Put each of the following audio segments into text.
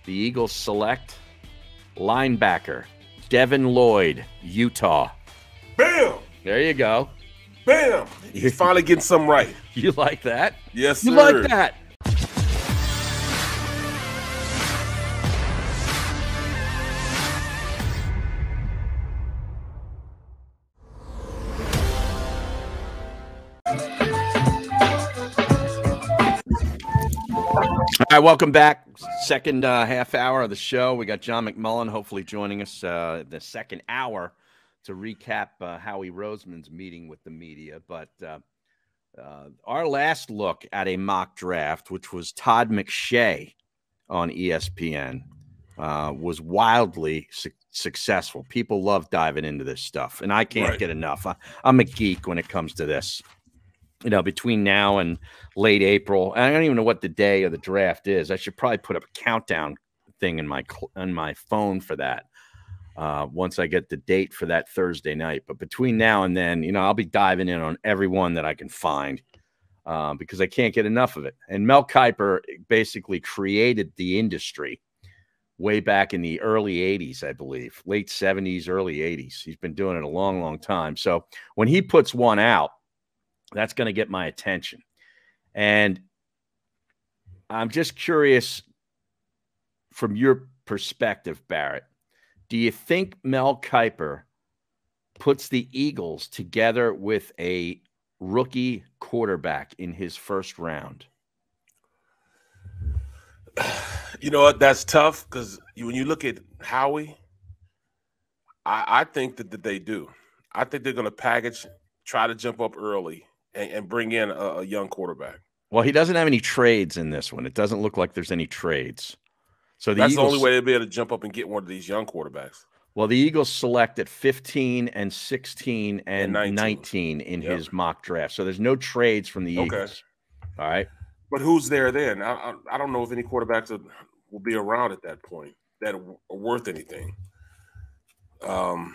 The Eagles select linebacker Devin Lloyd, Utah. Bam! There you go. Bam! He's finally getting something right. You like that? Yes, sir. You like that? All right, welcome back. Second half hour of the show. We got John McMullen hopefully joining us the second hour to recap Howie Roseman's meeting with the media. But our last look at a mock draft, which was Todd McShay on ESPN, was wildly successful. People love diving into this stuff, and I can't get enough. I'm a geek when it comes to this. You know, between now and late April, I don't even know what the day of the draft is. I should probably put up a countdown thing in my phone for that once I get the date for that Thursday night. But between now and then, you know, I'll be diving in on everyone that I can find because I can't get enough of it. And Mel Kiper basically created the industry way back in the early 80s, I believe, late 70s, early 80s. He's been doing it a long, long time. So when he puts one out, that's going to get my attention. And I'm just curious from your perspective, Barrett, do you think Mel Kiper puts the Eagles together with a rookie quarterback in his first round? You know what? That's tough because when you look at Howie, I think that they do. I think they're going to package, try to jump up early, and bring in a young quarterback. Well, he doesn't have any trades in this one. It doesn't look like there's any trades. So that's Eagles, the only way they'll be able to jump up and get one of these young quarterbacks. Well, the Eagles select at 15 and 16 and 19 in his mock draft. So there's no trades from the Eagles. All right. But who's there then? I don't know if any quarterbacks will be around at that point that are worth anything. All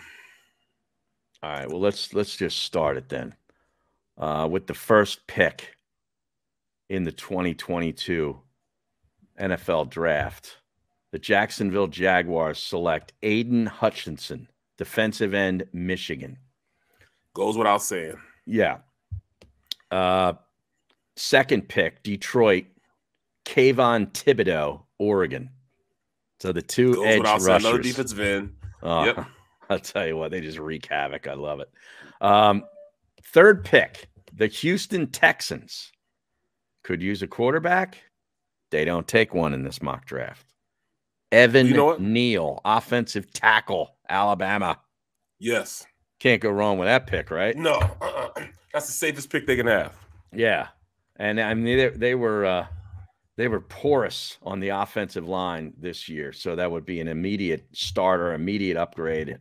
right. Well, let's just start it then. With the first pick in the 2022 NFL Draft, the Jacksonville Jaguars select Aidan Hutchinson, defensive end, Michigan. Goes without saying. Yeah. Second pick, Detroit, Kayvon Thibodeau, Oregon. So the two goes edge rushers. Another defensive end. Yep. I'll tell you what, they just wreak havoc. I love it. Third pick, the Houston Texans could use a quarterback. They don't take one in this mock draft. Evan Neal, offensive tackle, Alabama. Yes. Can't go wrong with that pick, right? No. That's the safest pick they can have. Yeah. And I mean, they were porous on the offensive line this year. So that would be an immediate starter, immediate upgrade,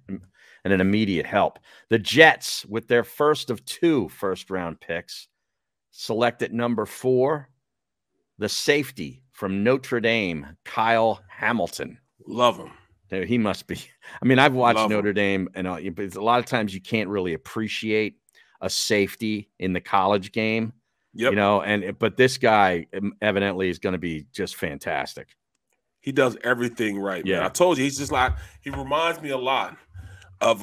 and an immediate help. The Jets, with their first of 2 first-round picks, select at number 4, the safety from Notre Dame, Kyle Hamilton. Love him. He must be. I mean, I've watched Notre Dame, and a lot of times you can't really appreciate a safety in the college game. Yep. You know, but this guy evidently is going to be just fantastic. He does everything right. Yeah. Man. I told you, he's just like, he reminds me a lot of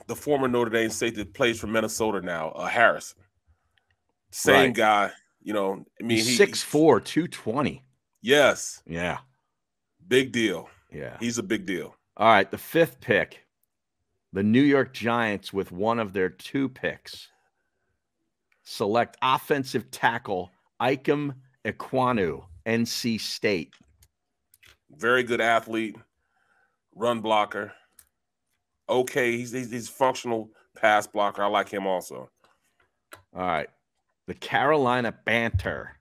the former Notre Dame safety that plays for Minnesota now, Harrison. Same guy, you know. I mean, he's 6'4", 220. Yes. Yeah. Big deal. Yeah. He's a big deal. All right, the 5th pick, the New York Giants, with one of their 2 picks, select offensive tackle Ikem Ekwonu, NC State. Very good athlete, run blocker. Okay, he's functional pass blocker. I like him also. All right. The Carolina Panther,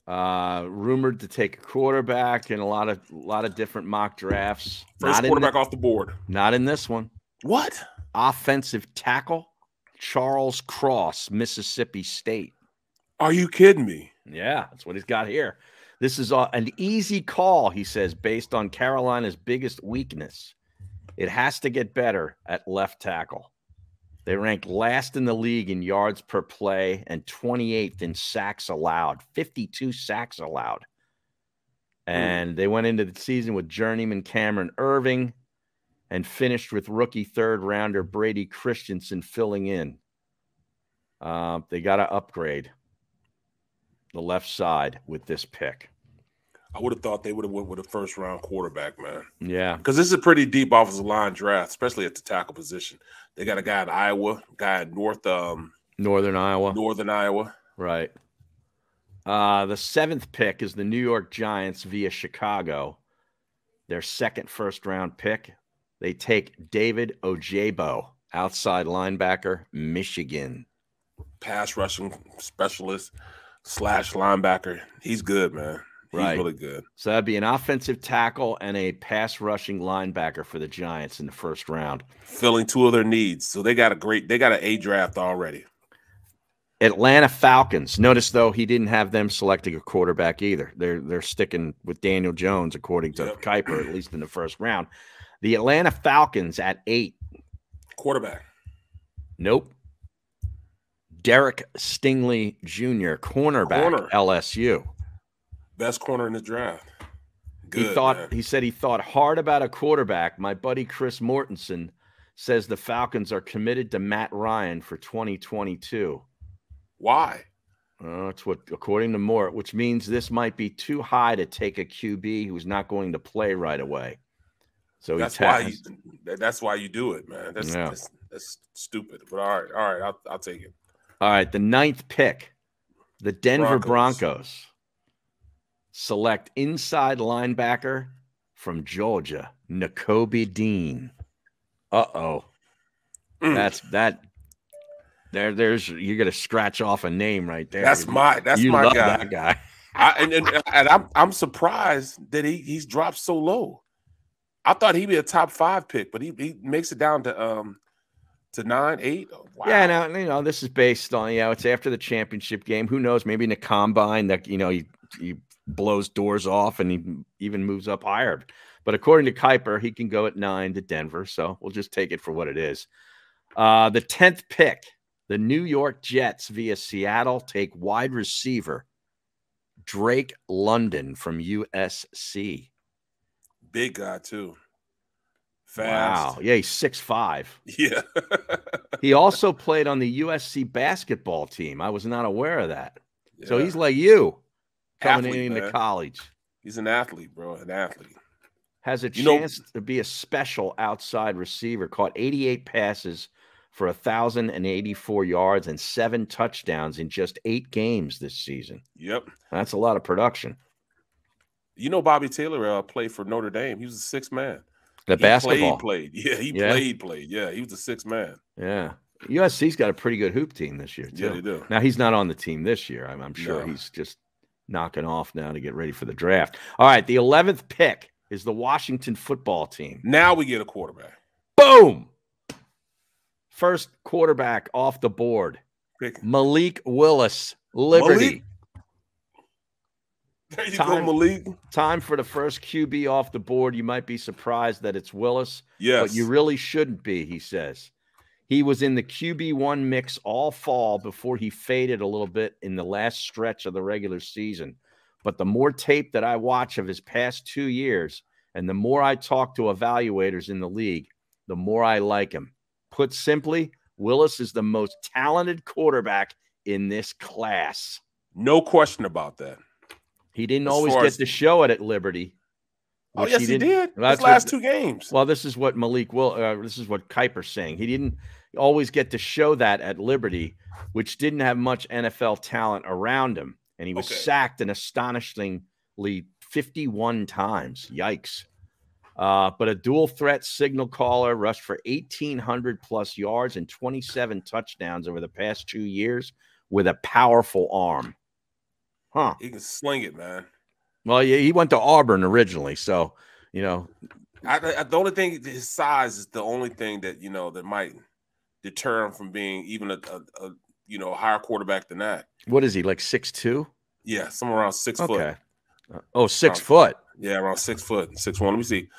rumored to take a quarterback in a lot of different mock drafts. First quarterback off the board. Not in this one. What? Offensive tackle Charles Cross, Mississippi State. Are you kidding me? Yeah, that's what he's got here. This is an easy call, he says, based on Carolina's biggest weakness. It has to get better at left tackle. They rank last in the league in yards per play and 28th in sacks allowed, 52 sacks allowed. And they went into the season with journeyman Cameron Irving and finished with rookie third-rounder Brady Christensen filling in. They got to upgrade the left side with this pick. I would have thought they would have went with a first-round quarterback, man. Yeah. Because this is a pretty deep offensive line draft, especially at the tackle position. They got a guy in Iowa, a guy in Northern Iowa. Right. The 7th pick is the New York Giants via Chicago. Their second first-round pick. They take David Ojabo, outside linebacker, Michigan. Pass rushing specialist / linebacker. He's good, man. He's really good. So that'd be an offensive tackle and a pass rushing linebacker for the Giants in the first round. Filling 2 of their needs. So they got an A draft already. Atlanta Falcons. Notice, though, he didn't have them selecting a quarterback either. They're sticking with Daniel Jones, according to Kiper, at least in the first round. The Atlanta Falcons at 8. Quarterback. Nope. Derek Stingley Jr., cornerback, LSU. Best corner in the draft. Good, He said he thought hard about a quarterback. My buddy Chris Mortensen says the Falcons are committed to Matt Ryan for 2022. Why? It's what, according to Mort, which means this might be too high to take a QB who's not going to play right away. So that's why you do it, man. That's stupid. But all right, I'll take it. All right, the 9th pick, the Denver Broncos select inside linebacker from Georgia, Nakobe Dean. That's that. There's you're gonna scratch off a name right there. That's my guy. That guy. I'm surprised that he's dropped so low. I thought he'd be a top 5 pick, but he makes it down to 9, 8. Oh, wow. Yeah, now this is based on it's after the championship game. Who knows? Maybe in the combine that he blows doors off and he even moves up higher. But according to Kiper, he can go at 9 to Denver. So we'll just take it for what it is. The 10th pick, the New York Jets via Seattle take wide receiver Drake London from USC. Big guy too. Fast. Wow. Yeah, he's 6'5". Yeah. He also played on the USC basketball team. I was not aware of that. Yeah. So he's like you coming into college. He's an athlete, bro. An athlete. Has a chance to be a special outside receiver. Caught 88 passes for 1,084 yards and 7 touchdowns in just 8 games this season. Yep. That's a lot of production. Bobby Taylor played for Notre Dame. He was a 6th man. Basketball. Played. Yeah, he played. Yeah, he was a 6th man. Yeah. USC's got a pretty good hoop team this year, too. Yeah, they do. Now, he's not on the team this year. I'm sure he's just knocking off now to get ready for the draft. All right, the 11th pick is the Washington football team. Now we get a quarterback. Boom! First quarterback off the board. Malik Willis, Liberty. There you go, Malik. Time for the first QB off the board. You might be surprised that it's Willis. Yes. But you really shouldn't be, he says. He was in the QB1 mix all fall before he faded a little bit in the last stretch of the regular season. But the more tape that I watch of his past 2 years and the more I talk to evaluators in the league, the more I like him. Put simply, Willis is the most talented quarterback in this class. No question about that. He didn't always get to show it at Liberty. Oh, yes, he did. His last 2 games. Well, this is what this is what Kiper's saying. He didn't always get to show that at Liberty, which didn't have much NFL talent around him. And he was sacked an astonishingly 51 times. Yikes. But a dual threat signal caller, rushed for 1,800 plus yards and 27 touchdowns over the past 2 years with a powerful arm. Huh. He can sling it, man. Well, yeah, he went to Auburn originally, so the only thing, his size is the only thing that that might deter him from being even a higher quarterback than that. What is he, like 6'2"? Yeah, somewhere around 6 foot. 6 foot. Yeah, around 6 foot, 6'1". Let me see.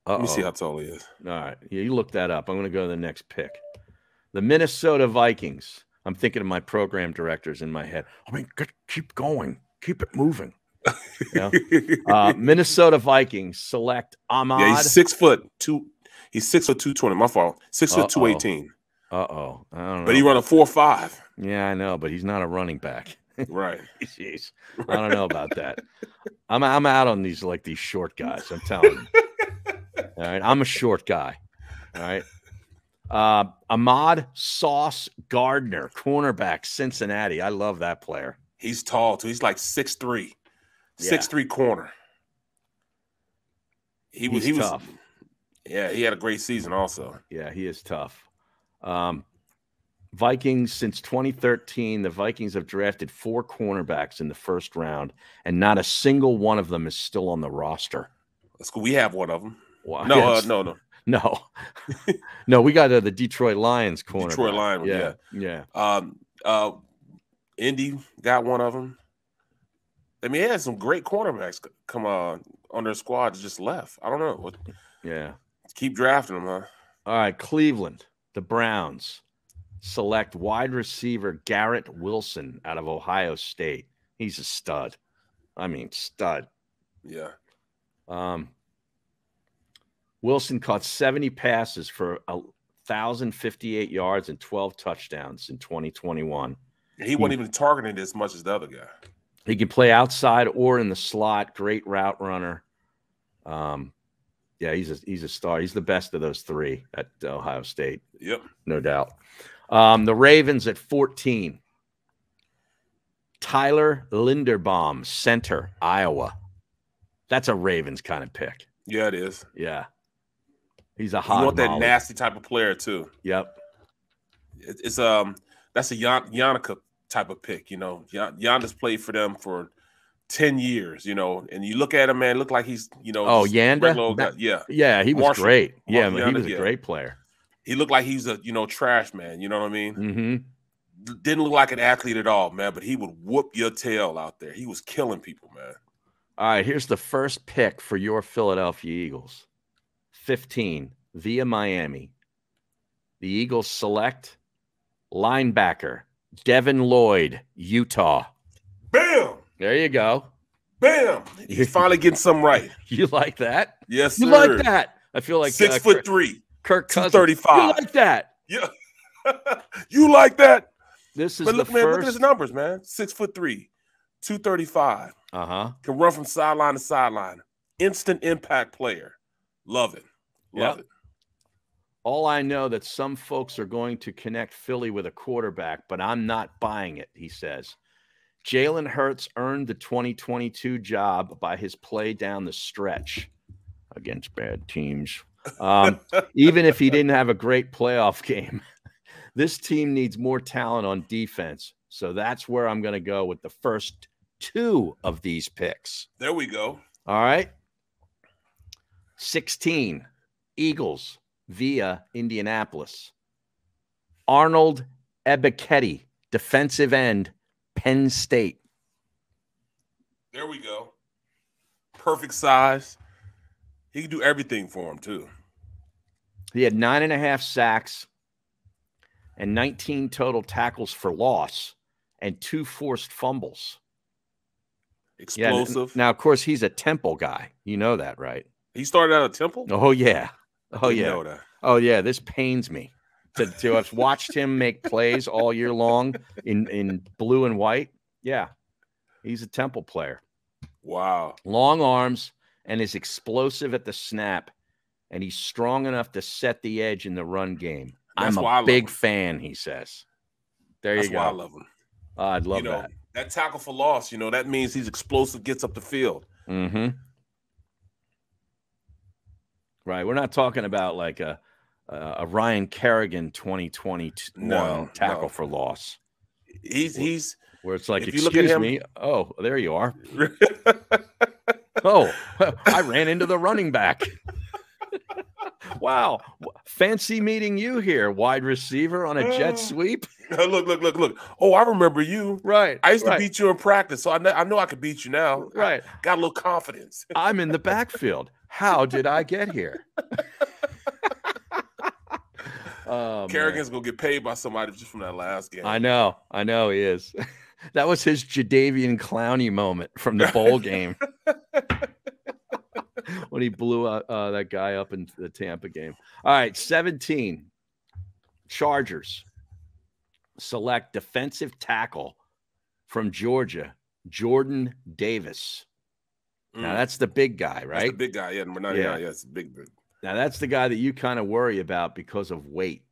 Let me see how tall he is. All right, you look that up. I'm going to go to the next pick. The Minnesota Vikings. I'm thinking of my program directors in my head. Keep going. Keep it moving. You know? Minnesota Vikings select Ahmad. Yeah, he's 6'2". He's 6'2", my fault. 6'2", 218. I don't know. But he run a 4.5. Yeah, I know, but he's not a running back. Right. Jeez. I don't know about that. I'm out on these short guys. I'm telling you. All right. I'm a short guy. All right. Ahmad Sauce Gardner, cornerback, Cincinnati. I love that player. He's tall too. He's like 6'3". 6'3" corner. He was tough. Yeah, he had a great season also. Yeah, he is tough. Vikings, since 2013, the Vikings have drafted 4 cornerbacks in the first round, and not a single one of them is still on the roster. That's cool. We have one of them. Well, no, yes. no. No, we got the Detroit Lions cornerback. Detroit Lions, yeah. Indy got one of them. I mean, he had some great cornerbacks come on their squad that just left. I don't know. Yeah. Keep drafting them, huh? All right, Cleveland, the Browns select wide receiver Garrett Wilson out of Ohio State. He's a stud. I mean, stud. Yeah. Wilson caught 70 passes for 1,058 yards and 12 touchdowns in 2021. He wasn't even targeted as much as the other guy. He can play outside or in the slot. Great route runner. Yeah, he's a star. He's the best of those 3 at Ohio State. Yep. No doubt. The Ravens at 14. Tyler Linderbaum, center, Iowa. That's a Ravens kind of pick. Yeah, it is. Yeah. He's a hot. You want that nasty type of player too. Yep. It's that's a Yannicka type of pick, you know. Yanda's played for them for 10 years, you know, and you look at him, man, look like he's, you know. Oh, Yanda? Yeah, he was great. Yeah, Yanda, he was a great player. He looked like he's a, trash man, you know what I mean? Mm-hmm. Didn't look like an athlete at all, man, but he would whoop your tail out there. He was killing people, man. All right, here's the first pick for your Philadelphia Eagles. 15, via Miami. The Eagles select linebacker Devin Lloyd, Utah. Bam! There you go. Bam! He's finally getting something right. You like that? Yes, sir. You like that? I feel like 6'3", Kirk Cousins. 235. You like that? Yeah. You like that? This is look, man, look at his numbers, man. 6'3", 235. Can run from sideline to sideline. Instant impact player. Love it. Love it. All I know that some folks are going to connect Philly with a quarterback, but I'm not buying it, he says. Jalen Hurts earned the 2022 job by his play down the stretch against bad teams. Even if he didn't have a great playoff game, this team needs more talent on defense. So that's where I'm going to go with the first 2 of these picks. There we go. All right. 16, Eagles via Indianapolis. Arnold Ebiketie, defensive end, Penn State. There we go. Perfect size. He can do everything for him, too. He had 9.5 sacks and 19 total tackles for loss and 2 forced fumbles. Explosive. Yeah, now, of course, he's a Temple guy. You know that, right? He started out at Temple? Oh, yeah. Oh, yeah. Know that. Oh, yeah. This pains me to have watched him make plays all year long in blue and white. Yeah. He's a Temple player. Wow. Long arms and is explosive at the snap, and he's strong enough to set the edge in the run game. I'm a big fan, he says. There you go. That's why I love him. I'd love that. That tackle for loss, that means he's explosive, gets up the field. Mm-hmm. Right. We're not talking about like a Ryan Kerrigan 2021 tackle for loss. He's where it's like, excuse me. Oh, there you are. I ran into the running back. Wow. Fancy meeting you here, wide receiver on a jet sweep. Look. Oh, I remember you. Right. I used to beat you in practice, so I know I could beat you now. Right. Got a little confidence. I'm in the backfield. How did I get here? Kerrigan's going to get paid by somebody just from that last game. I know he is. That was his Jadeveon Clowney moment from the bowl game when he blew that guy up in the Tampa game. All right, 17. Chargers select defensive tackle from Georgia, Jordan Davis. Now, that's the big guy, right? That's the big guy, yeah. Number 99, yeah, it's big. Now, that's the guy that you kind of worry about because of weight.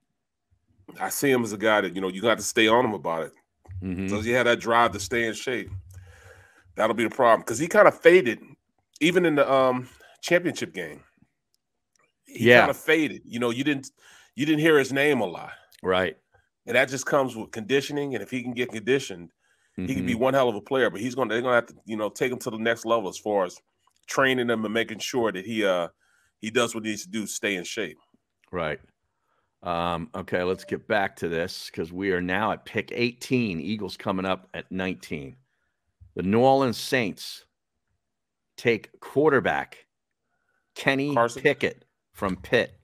I see him as a guy that, you got to stay on him about it. So he had that drive to stay in shape. That'll be the problem because he kind of faded, even in the championship game. He kind of faded. You didn't hear his name a lot, right? And that just comes with conditioning. And if he can get conditioned, he can be one hell of a player. But they're gonna have to take him to the next level as far as training him and making sure that he does what he needs to do, stay in shape. Right. Okay, let's get back to this because we are now at pick 18. Eagles coming up at 19. The New Orleans Saints take quarterback Kenny Pickett from Pitt.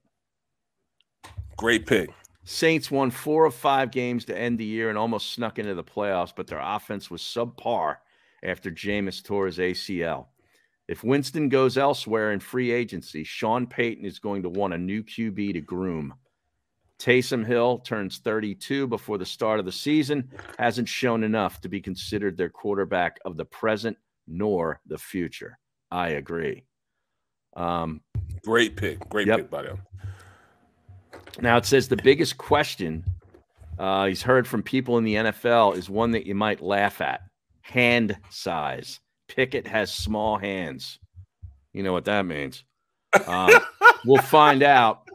Great pick. Saints won 4 of 5 games to end the year and almost snuck into the playoffs, but their offense was subpar after Jameis tore his ACL. If Winston goes elsewhere in free agency, Sean Payton is going to want a new QB to groom. Taysom Hill turns 32 before the start of the season, hasn't shown enough to be considered their quarterback of the present nor the future. I agree. Great pick. Great pick by them. Now, it says the biggest question he's heard from people in the NFL is one that you might laugh at. Hand size. Pickett has small hands. You know what that means. We'll find out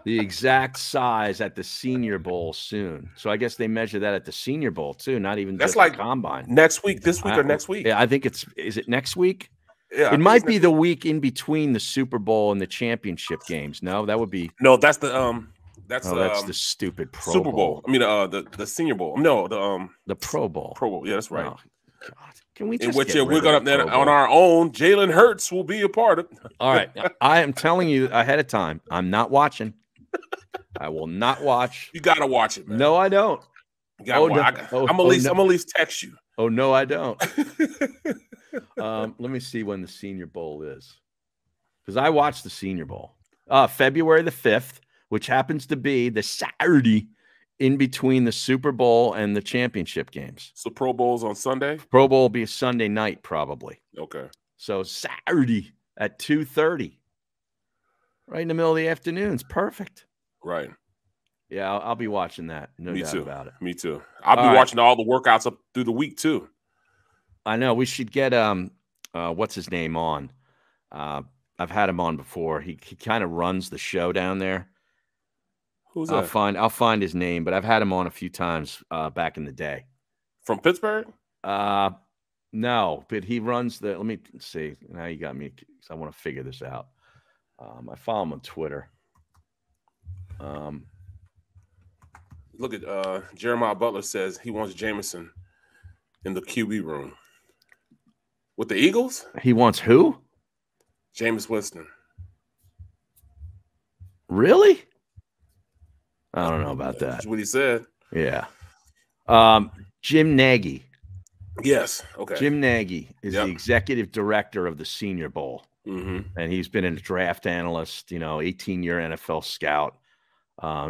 the exact size at the Senior Bowl soon. So I guess they measure that at the Senior Bowl too, not even just the Combine. Next week, this week or next week? Yeah, I think is it next week? Yeah, it might be the week in between the Super Bowl and the championship games. No, that would be that's the the stupid Pro Super Bowl. I mean the Senior Bowl. No, the Pro Bowl. Pro Bowl. Yeah, that's right. Oh, God. Can we in just which we're going to on our own? Jalen Hurts will be a part of. All right, I am telling you ahead of time. I'm not watching. I will not watch. You got to watch it, man. No, I don't. You gotta watch. I'm gonna at least text you. Oh no, I don't. Let me see when the Senior Bowl is, because I watched the Senior Bowl. February the 5th, which happens to be the Saturday in between the Super Bowl and the championship games. So Pro Bowl's on Sunday? Pro Bowl will be a Sunday night, probably. Okay. So Saturday at 2:30. Right in the middle of the afternoon. It's perfect. Right. Yeah, I'll be watching that. No doubt about it. Me too. I'll be watching all the workouts up through the week too. I know. We should get what's his name on. I've had him on before. He kind of runs the show down there. Who's that? I'll find his name, but I've had him on a few times back in the day. From Pittsburgh? No, but he runs the. Let me see. Now you got me because I want to figure this out. I follow him on Twitter. Look at Jeremiah Butler says he wants Jameson in the QB room with the Eagles. He wants who? Jameis Winston. Really? I don't know about that. That's what he said. Yeah. Jim Nagy. Yes. Okay. Jim Nagy is the executive director of the Senior Bowl. Mm-hmm. And he's been a draft analyst, 18-year NFL scout.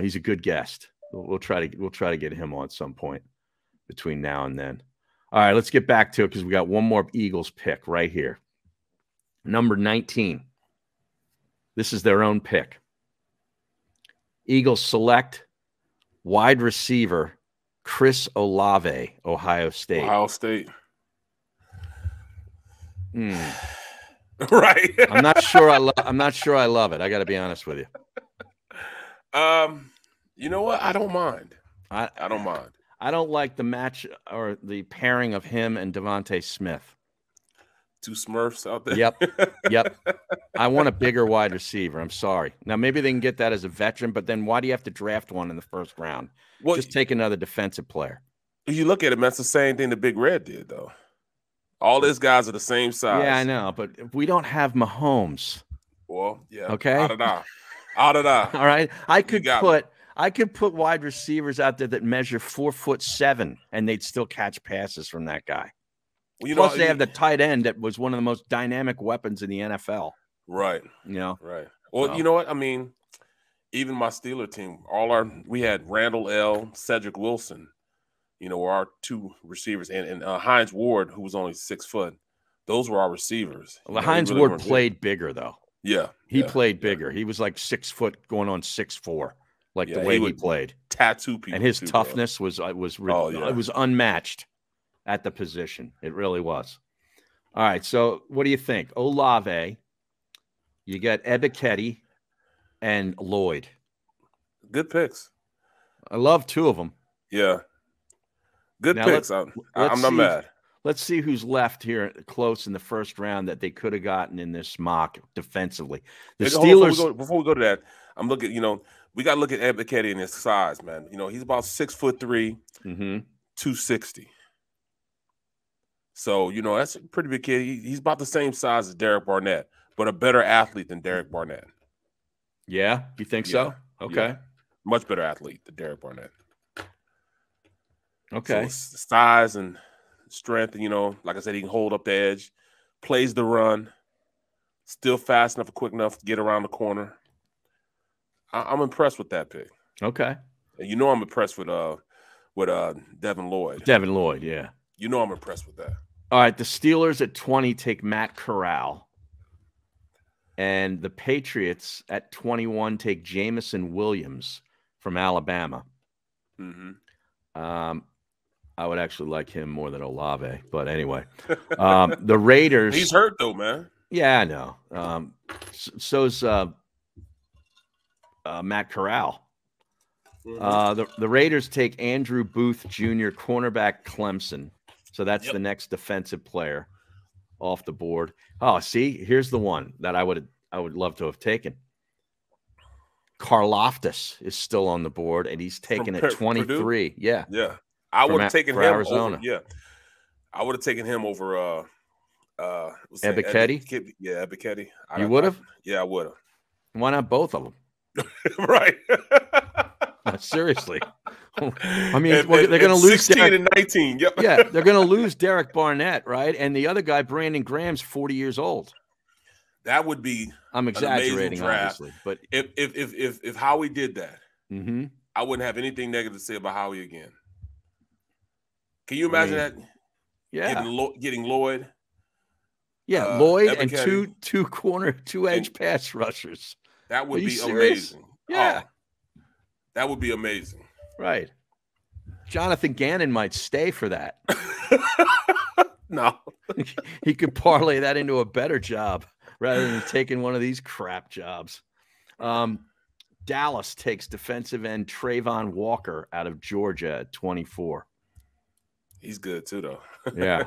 He's a good guest. We'll try to get him on at some point between now and then. All right, let's get back to it because we got one more Eagles pick right here. Number 19. This is their own pick. Eagles select wide receiver Chris Olave, Ohio State. Ohio State. Right. I'm not sure I love it. I got to be honest with you. You know what? I don't mind. I don't mind. I don't like the match or the pairing of him and Devontae Smith. Two Smurfs out there. Yep. I want a bigger wide receiver. I'm sorry. Now, maybe they can get that as a veteran, but then why do you have to draft one in the first round? Well, just take another defensive player. You look at him, that's the same thing the Big Red did, though. All these guys are the same size. Yeah, I know, but if we don't have Mahomes. Well, yeah. Okay. Out of that. All right. I I could put wide receivers out there that measure 4'7", and they'd still catch passes from that guy. Well, plus, they have the tight end that was one of the most dynamic weapons in the NFL. Right. Right. Well, you know what? I mean, even my Steeler team, we had Randall L., Cedric Wilson, were our two receivers, and Hines Ward, who was only 6 foot. Those were our receivers. Well, Hines Ward played bigger, though. Yeah. He played bigger. He was like 6 foot going on 6'4", the way he played. Tattoo people. And his toughness was it was unmatched at the position. It really was. All right, so what do you think? Olave, you got Ebiketie and Lloyd. Good picks. I love 2 of them. Yeah. Good picks. I'm not mad. Let's see who's left here close in the first round that they could have gotten in this mock defensively. The Steelers. Before we go to that, I'm looking. We got to look at Ebiketie and his size, man. He's about 6'3", 260. So that's a pretty big kid. He's about the same size as Derek Barnett, but a better athlete than Derek Barnett. Yeah, you think so? Okay, yeah. Much better athlete than Derek Barnett. Okay, so size and strength, and like I said, he can hold up the edge, plays the run, still fast enough and quick enough to get around the corner. I'm impressed with that pick. Okay, and I'm impressed with Devin Lloyd. Devin Lloyd, yeah. I'm impressed with that. All right, the Steelers at 20 take Matt Corral, and the Patriots at 21 take Jameson Williams from Alabama. Mm-hmm. I would actually like him more than Olave, but anyway, the Raiders. He's hurt though, man. Yeah, I know. So's Matt Corral. The Raiders take Andrew Booth Jr., cornerback, Clemson. So that's the next defensive player off the board. Oh, see, here's the one that I would love to have taken. Karlaftis is still on the board, and he's taken at 23. Purdue? Yeah. I would have taken him Arizona. I would have taken him over Ebiketie? Yeah, Ebiketie. You would have? Yeah, I would have. Why not both of them? Right. Seriously. I mean, they're going to lose 16 and 19. Yep. Yeah, they're going to lose Derek Barnett, right? And the other guy, Brandon Graham's 40 years old. That would be I'm exaggerating, obviously, but if Howie did that, mm-hmm. I wouldn't have anything negative to say about Howie again. Can you imagine that? Yeah, getting Lloyd. Yeah, Lloyd and Ebiketie. two edge pass rushers. That would be amazing. Yeah, that would be amazing. Right. Jonathan Gannon might stay for that. No, he could parlay that into a better job rather than taking one of these crap jobs. Dallas takes defensive end Trayvon Walker out of Georgia at 24. He's good too, though. Yeah.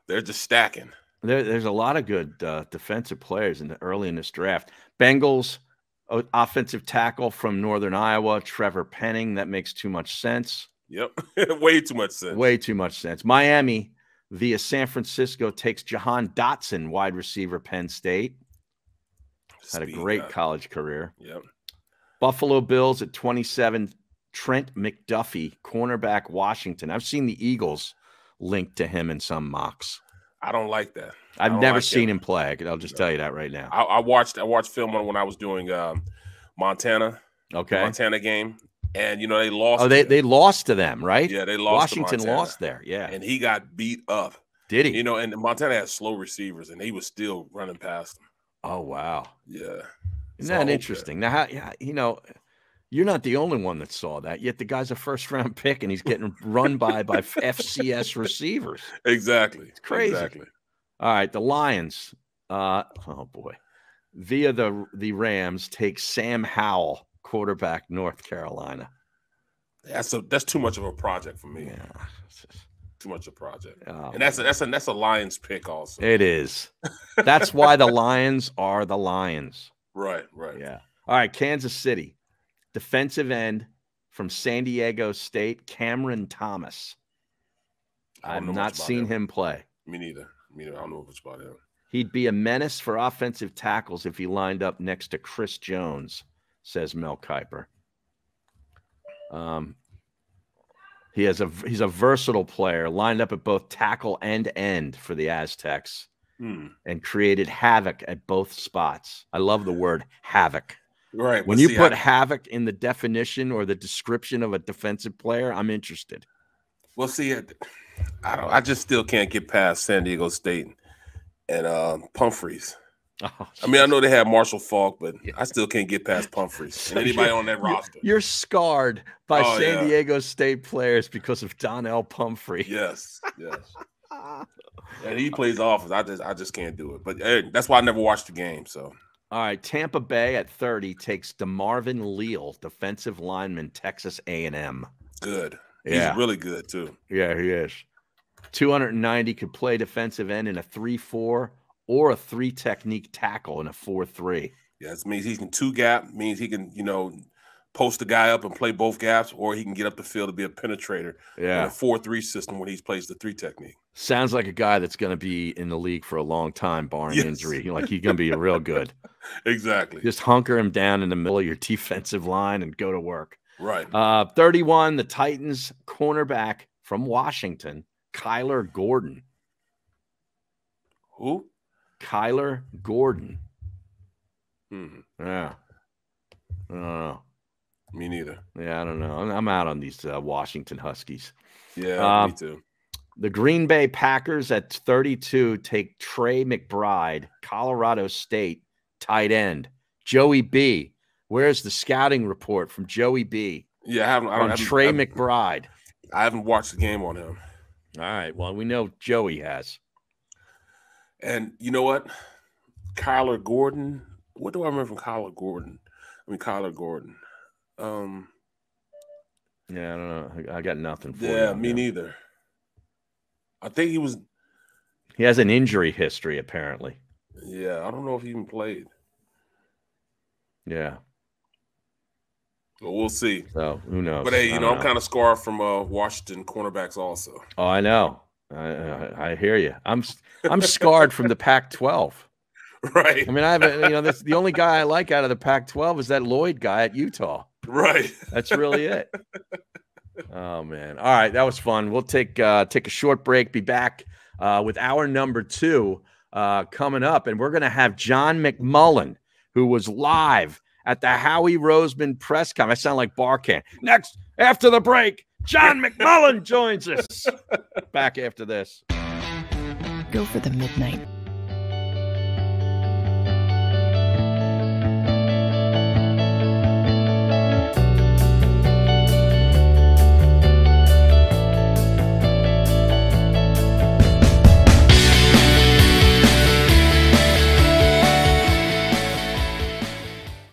They're just stacking. There's a lot of good defensive players early in this draft. Bengals, offensive tackle from Northern Iowa, Trevor Penning. That makes too much sense. Yep. Way too much sense. Way too much sense. Miami, via San Francisco, takes Jahan Dotson, wide receiver, Penn State. Had a great college career. Yep. Buffalo Bills at 27, Trent McDuffie, cornerback, Washington. I've seen the Eagles linked to him in some mocks. I don't like that. I've never seen him play. I'll just tell you that right now. I watched film when I was doing Montana. Okay. The Montana game. And, they lost. Oh, they lost to them, right? Yeah, they lost. Washington lost there. Yeah. And he got beat up. Did he? And Montana had slow receivers, and he was still running past them. Oh, wow. Yeah. Isn't that interesting? Now, you're not the only one that saw that. Yet the guy's a first-round pick, and he's getting run by FCS receivers. Exactly. It's crazy. Exactly. All right, the Lions. Oh boy, via the Rams take Sam Howell, quarterback, North Carolina. That's too much of a project for me. Yeah. Too much of a project, and that's a Lions pick also. It is. That's why the Lions are the Lions. Right. Yeah. All right, Kansas City. Defensive end from San Diego State, Cameron Thomas. I've not seen him play. Me neither. I don't know much about him. He'd be a menace for offensive tackles if he lined up next to Chris Jones, says Mel Kiper. He's a versatile player, lined up at both tackle and end for the Aztecs, and created havoc at both spots. I love the word havoc. Right. When you put havoc in the definition or the description of a defensive player, I'm interested. Well, see, I just still can't get past San Diego State and Pumphrys. Oh, I mean, I know they have Marshall Faulk, but I still can't get past Pumphrys and anybody on that roster. You're scarred by San Diego State players because of Donnell Pumphrey. Yes. And he plays offense. I just can't do it. But that's why I never watched the game. So. All right, Tampa Bay at 30 takes DeMarvin Leal, defensive lineman, Texas A&M. Good. Yeah. He's really good, too. Yeah, he is. 290, could play defensive end in a 3-4 or a 3-technique tackle in a 4-3. Yeah, this means he can 2-gap, means he can, post the guy up and play both gaps, or he can get up the field to be a penetrator in a 4-3 system when he plays the 3 technique. Sounds like a guy that's going to be in the league for a long time, barring injury. Like, he's going to be real good. Exactly. Just hunker him down in the middle of your defensive line and go to work. Right. 31, the Titans cornerback from Washington, Kyler Gordon. Who? Kyler Gordon. Yeah. I don't know. Me neither. Yeah, I don't know. I'm out on these Washington Huskies. Yeah, me too. The Green Bay Packers at 32 take Trey McBride, Colorado State, tight end. Joey B. Where's the scouting report from Joey B? Yeah, I haven't Trey McBride. I haven't watched the game on him. All right. Well, we know Joey has. And you know what? Kyler Gordon. What do I remember from Kyler Gordon? Kyler Gordon. Yeah, I don't know. I got nothing for you. Yeah, me neither. I think he has an injury history, apparently. Yeah, I don't know if he even played. Yeah. Well, we'll see. So, who knows? But, hey, I'm kind of scarred from Washington cornerbacks also. Oh, I know. I hear you. I'm scarred from the Pac-12. Right. I mean, that's the only guy I like out of the Pac-12 is that Lloyd guy at Utah. Right. That's really it. Oh, man. All right. That was fun. We'll take a short break, be back with our number 2 coming up. And we're going to have John McMullen, who was live at the Howie Roseman press conference. I sound like Barcan. Next, after the break, John McMullen joins us. Back after this. Go for the midnight.